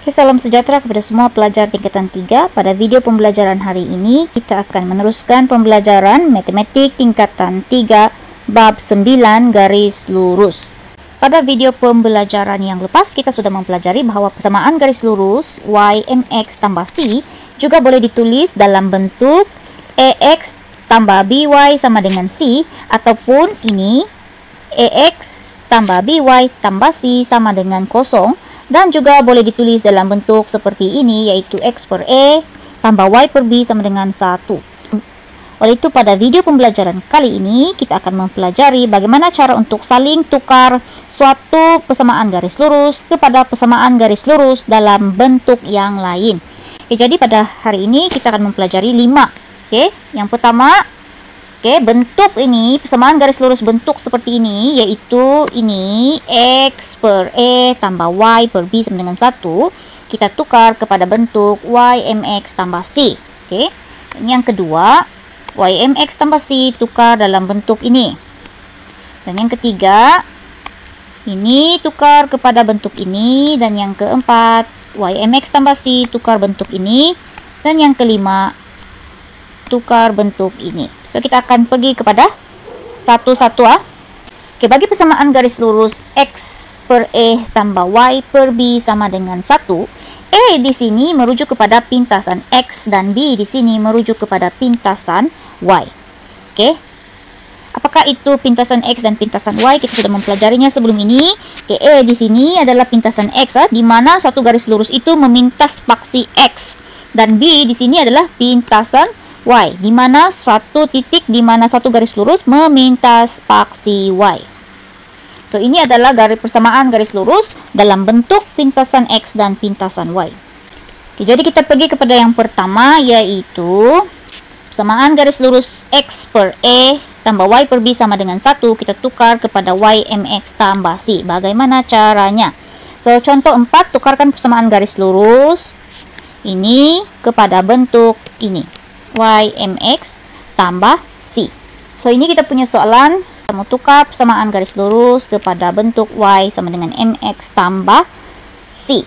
Salam sejahtera kepada semua pelajar tingkatan 3. Pada video pembelajaran hari ini, kita akan meneruskan pembelajaran matematik tingkatan 3 bab 9 garis lurus. Pada video pembelajaran yang lepas, kita sudah mempelajari bahawa persamaan garis lurus y mx tambah c juga boleh ditulis dalam bentuk ax tambah by sama dengan c, ataupun ini ax tambah by tambah c sama dengan kosong. Dan juga boleh ditulis dalam bentuk seperti ini, yaitu x per a tambah y per b sama dengan 1. Oleh itu, pada video pembelajaran kali ini, kita akan mempelajari bagaimana cara untuk saling tukar suatu persamaan garis lurus kepada persamaan garis lurus dalam bentuk yang lain. Jadi pada hari ini, kita akan mempelajari 5. Yang pertama, bentuk ini, persamaan garis lurus bentuk seperti ini, yaitu ini x per a tambah y per b sama dengan 1. Kita tukar kepada bentuk y mx tambah c. Yang kedua, y mx tambah c tukar dalam bentuk ini. Dan yang ketiga, ini tukar kepada bentuk ini. Dan yang keempat, y mx tambah c tukar bentuk ini. Dan yang kelima, tukar bentuk ini. So, kita akan pergi kepada satu-satu. Bagi persamaan garis lurus x per a tambah y per b sama dengan 1, a di sini merujuk kepada pintasan x dan b di sini merujuk kepada pintasan y. Apakah itu pintasan x dan pintasan y? Kita sudah mempelajarinya sebelum ini. A di sini adalah pintasan x, di mana suatu garis lurus itu memintas paksi x, dan b di sini adalah pintasan y, di mana suatu titik di mana suatu garis lurus memintas paksi y. So, ini adalah persamaan garis lurus dalam bentuk pintasan x dan pintasan y. Jadi kita pergi kepada yang pertama, yaitu persamaan garis lurus x per a tambah y per b sama dengan 1. Kita tukar kepada y mx tambah c. Bagaimana caranya? So, contoh 4, tukarkan persamaan garis lurus ini kepada bentuk ini, y mx tambah c. So, ini kita punya soalan. Kita mau tukar persamaan garis lurus kepada bentuk y sama dengan mx tambah c.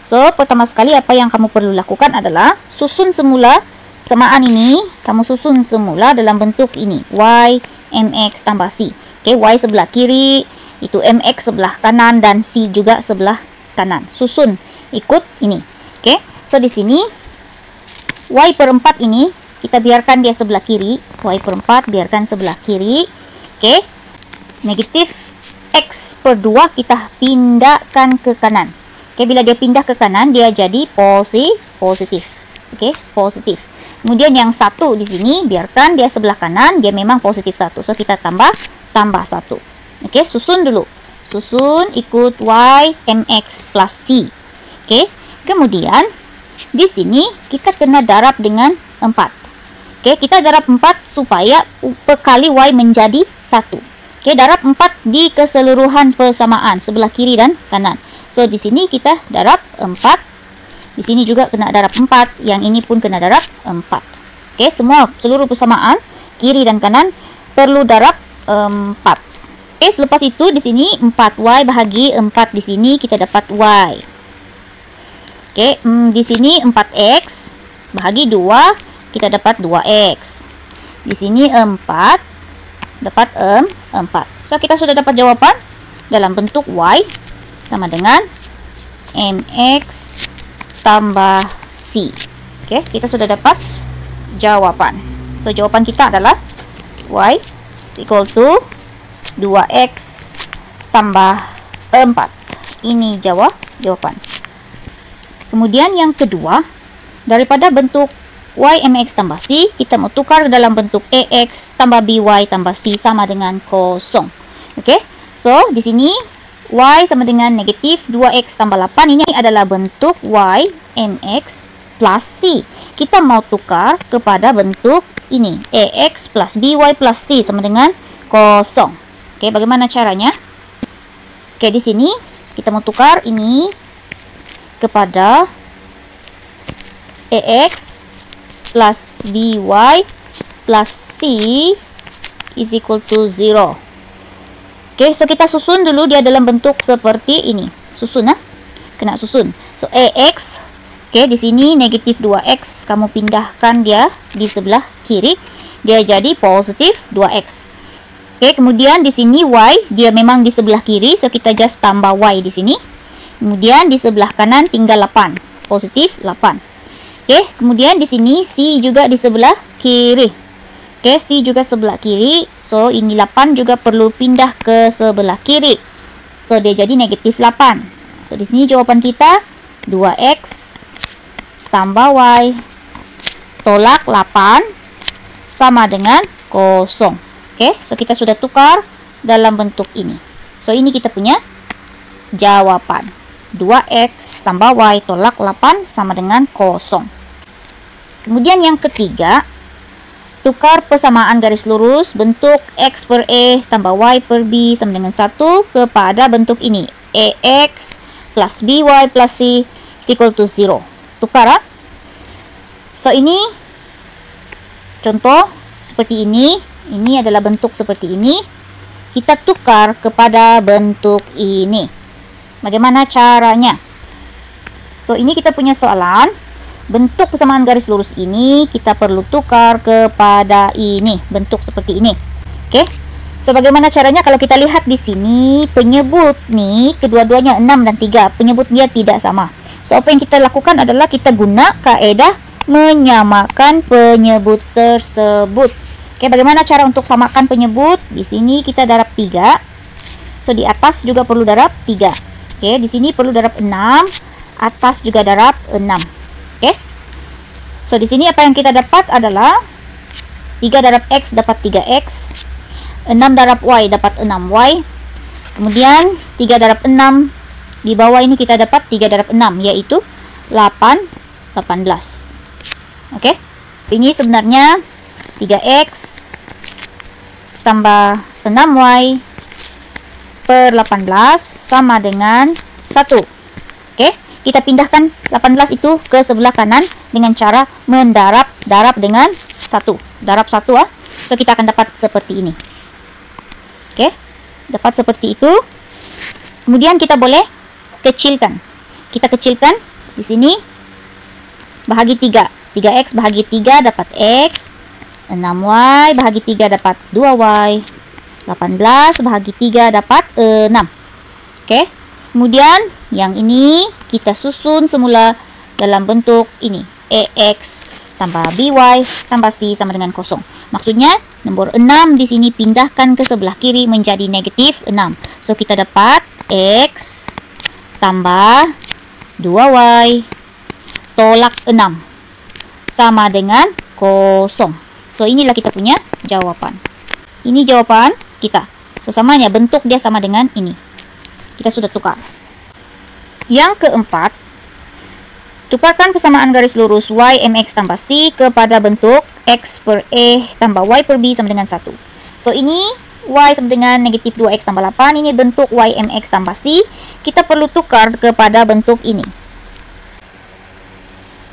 So, pertama sekali apa yang kamu perlu lakukan adalah susun semula persamaan ini. Kamu susun semula dalam bentuk ini, y mx tambah c. Y sebelah kiri, itu mx sebelah kanan, dan c juga sebelah kanan. Susun ikut ini. So, di sini y per 4 ini kita biarkan dia sebelah kiri. Y per 4 biarkan sebelah kiri. Negatif x per 2 kita pindahkan ke kanan. Bila dia pindah ke kanan, dia jadi positif. Positif. Kemudian yang 1 di sini biarkan dia sebelah kanan, dia memang positif 1. So, kita tambah 1. Susun dulu. Susun ikut y mx plus c. Kemudian di sini kita kena darab dengan 4. Kita darab 4 supaya kali y menjadi 1. Darab 4 di keseluruhan persamaan sebelah kiri dan kanan. So, di sini kita darab 4. Di sini juga kena darab 4. Yang ini pun kena darab 4. Seluruh persamaan kiri dan kanan perlu darab 4. Selepas itu di sini 4y bahagi 4 di sini kita dapat y. Di sini 4x bahagi 2 kita dapat 2x. Di sini 4 dapat 4. So, kita sudah dapat jawaban dalam bentuk y sama dengan mx tambah c. Kita sudah dapat jawaban. So, jawaban kita adalah y is equal to 2x tambah 4. Ini jawaban. Kemudian yang kedua, daripada bentuk y mx tambah c, kita mau tukar dalam bentuk ax tambah by tambah c sama dengan 0. So, di sini y sama dengan negatif 2x tambah 8. Ini adalah bentuk y mx plus c. Kita mau tukar kepada bentuk ini, ax plus by plus c sama dengan 0. Bagaimana caranya? Di sini kita mau tukar ini kepada ax plus by plus c is equal to 0. So kita susun dulu dia dalam bentuk seperti ini. Susun. kena susun. So AX, oke, di sini negatif 2X, kamu pindahkan dia di sebelah kiri, dia jadi positif 2X. Oke, kemudian di sini Y, dia memang di sebelah kiri, so kita just tambah Y di sini. Kemudian di sebelah kanan tinggal 8, positif 8. Oke, kemudian di sini C juga di sebelah kiri. Oke, C juga sebelah kiri, so ini 8 juga perlu pindah ke sebelah kiri. So dia jadi negatif 8. So di sini jawaban kita 2X tambah Y tolak 8 sama dengan 0. Oke, so kita sudah tukar dalam bentuk ini. So ini kita punya jawaban. 2X tambah Y tolak 8 sama dengan 0. Kemudian yang ketiga, tukar persamaan garis lurus bentuk X per E tambah Y per B sama dengan 1 kepada bentuk ini. AX plus BY plus C is equal to 0. Tukar, ha? So ini contoh seperti ini. Ini adalah bentuk seperti ini. Kita tukar kepada bentuk ini. Bagaimana caranya? So ini kita punya soalan. Bentuk persamaan garis lurus ini kita perlu tukar kepada ini, bentuk seperti ini. Oke. So bagaimana caranya? Kalau kita lihat di sini, penyebut nih kedua-duanya 6 dan 3. Penyebut dia tidak sama. So apa yang kita lakukan adalah kita guna kaedah menyamakan penyebut tersebut. Oke, bagaimana cara untuk samakan penyebut? Di sini kita darab 3. So di atas juga perlu darab 3. Oke, di sini perlu darab 6, atas juga darab 6. Oke. So di sini apa yang kita dapat adalah 3 darab X dapat 3X. 6 darab Y dapat 6Y. Kemudian 3 darab 6 di bawah ini kita dapat 3 darab 6, yaitu 18. Oke. Ini sebenarnya 3X tambah 6Y per 18 sama dengan 1. Oke. Kita pindahkan 18 itu ke sebelah kanan dengan cara mendarab dengan 1. Darab 1, ah. So kita akan dapat seperti ini. Oke, dapat seperti itu. Kemudian kita boleh kecilkan. Kita kecilkan di sini bahagi 3. 3X bahagi 3 dapat X. 6Y bahagi 3 dapat 2Y. 18 bahagi 3 dapat 6. Oke. Kemudian yang ini kita susun semula dalam bentuk ini. AX tambah BY tambah C sama dengan 0. Maksudnya nomor 6 di sini pindahkan ke sebelah kiri menjadi negatif 6. So kita dapat X tambah 2Y tolak 6 sama dengan 0. So inilah kita punya jawaban. Ini jawaban kita. So samanya bentuk dia sama dengan ini. Kita sudah tukar. Yang keempat, tukarkan persamaan garis lurus Y MX tambah C kepada bentuk X per E tambah Y per B sama dengan 1. So ini Y sama dengan negatif 2X tambah 8. Ini bentuk Y MX tambah C. Kita perlu tukar kepada bentuk ini.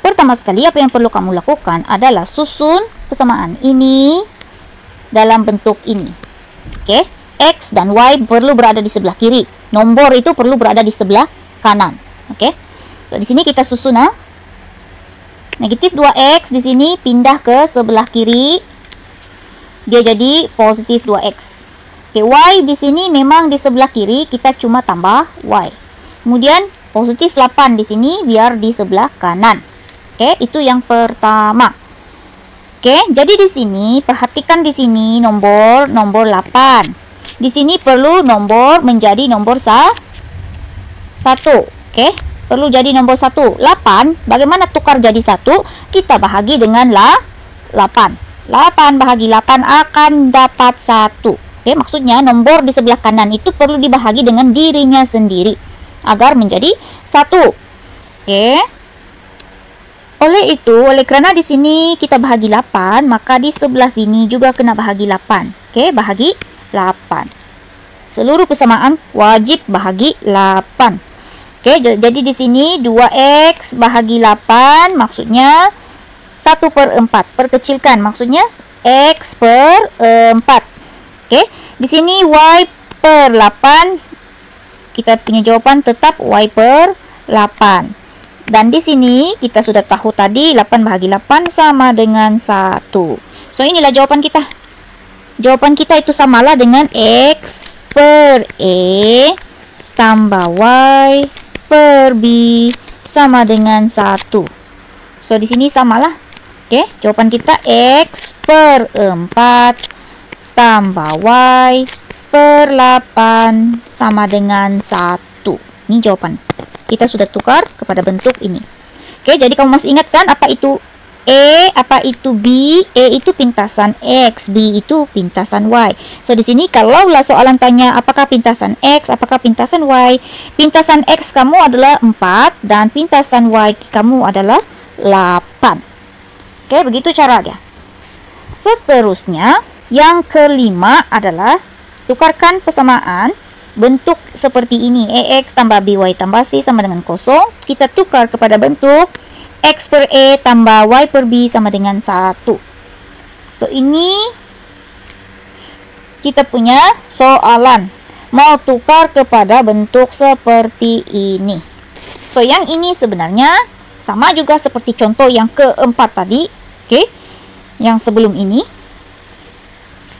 Pertama sekali apa yang perlu kamu lakukan adalah susun persamaan ini dalam bentuk ini. Oke, X dan Y perlu berada di sebelah kiri. Nomor itu perlu berada di sebelah kanan. Oke. So di sini kita susun, negatif 2X di sini pindah ke sebelah kiri. Dia jadi positif 2X. Oke, Y di sini memang di sebelah kiri, kita cuma tambah Y. Kemudian positif 8 di sini biar di sebelah kanan. Oke, itu yang pertama. Oke, jadi di sini perhatikan di sini nomor 8. Di sini perlu nomor menjadi nomor 1. Oke, perlu jadi nomor 1. 8, bagaimana tukar jadi 1? Kita bahagi dengan 8. 8 bahagi 8 akan dapat 1. Oke, maksudnya nomor di sebelah kanan itu perlu dibahagi dengan dirinya sendiri agar menjadi 1. Oke. Oleh karena di sini kita bahagi 8, maka di sebelah sini juga kena bahagi 8. Oke, bahagi 8. Seluruh persamaan wajib bahagi 8. Oke, jadi di sini 2X bahagi 8, maksudnya 1/4. Perkecilkan, maksudnya X per 4. Oke, di sini Y per 8. Kita punya jawaban tetap Y per 8. Dan di sini kita sudah tahu tadi 8 bahagi 8 sama dengan 1. So, inilah jawaban kita. Jawaban kita itu samalah dengan X per E tambah Y per B sama dengan 1. So, di sini samalah. Oke, jawaban kita X per 4 tambah Y per 8 sama dengan 1. Ini jawaban. Kita sudah tukar kepada bentuk ini. Oke, jadi kamu masih ingat kan apa itu E, apa itu B? E itu pintasan X, B itu pintasan Y. So, di sini kalaulah soalan tanya apakah pintasan X, apakah pintasan Y, pintasan X kamu adalah 4 dan pintasan Y kamu adalah 8. Oke, begitu caranya. Seterusnya, yang kelima adalah tukarkan persamaan bentuk seperti ini. EX tambah BY tambah C sama dengan 0. Kita tukar kepada bentuk X per E tambah Y per B sama dengan 1. So, ini kita punya soalan. Mau tukar kepada bentuk seperti ini. So, yang ini sebenarnya sama juga seperti contoh yang keempat tadi. Oke, yang sebelum ini.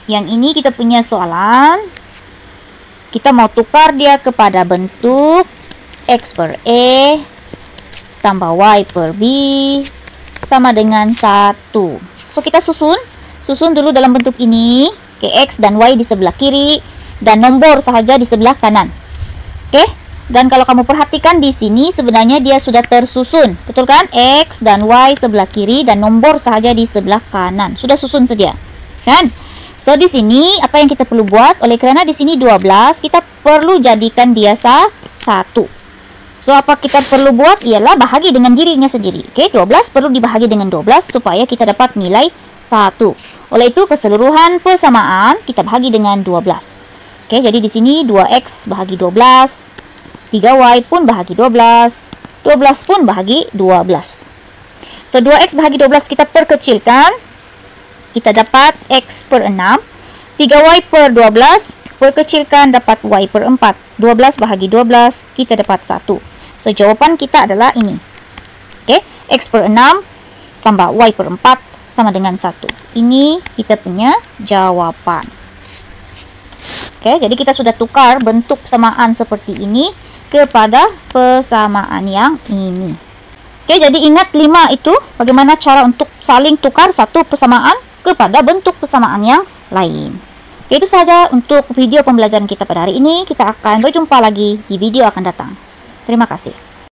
Yang ini kita punya soalan. Kita mau tukar dia kepada bentuk X per E tambah Y per B sama dengan 1. So, kita susun dulu dalam bentuk ini. Oke, X dan Y di sebelah kiri dan nombor sahaja di sebelah kanan. Oke, dan kalau kamu perhatikan di sini sebenarnya dia sudah tersusun, betul kan? X dan Y sebelah kiri dan nombor sahaja di sebelah kanan. Sudah susun saja, kan? So, di sini apa yang kita perlu buat? Oleh kerana di sini 12, kita perlu jadikan dia 1. So, apa kita perlu buat? Ialah bahagi dengan dirinya sendiri. Oke, 12 perlu dibahagi dengan 12 supaya kita dapat nilai 1. Oleh itu, keseluruhan persamaan kita bahagi dengan 12. Oke, jadi di sini 2X bahagi 12, 3Y pun bahagi 12, 12 pun bahagi 12. So, 2X bahagi 12 kita perkecilkan. Kita dapat X per 6, 3Y per 12, perkecilkan dapat Y per 4. 12 bahagi 12, kita dapat 1. So, jawaban kita adalah ini. Oke, X per 6 tambah Y per 4 sama dengan 1. Ini kita punya jawaban. Oke, jadi kita sudah tukar bentuk persamaan seperti ini kepada persamaan yang ini. Oke, jadi ingat 5 itu bagaimana cara untuk saling tukar satu persamaan kepada bentuk persamaan yang lain. Oke, itu saja untuk video pembelajaran kita pada hari ini. Kita akan berjumpa lagi di video akan datang. Terima kasih.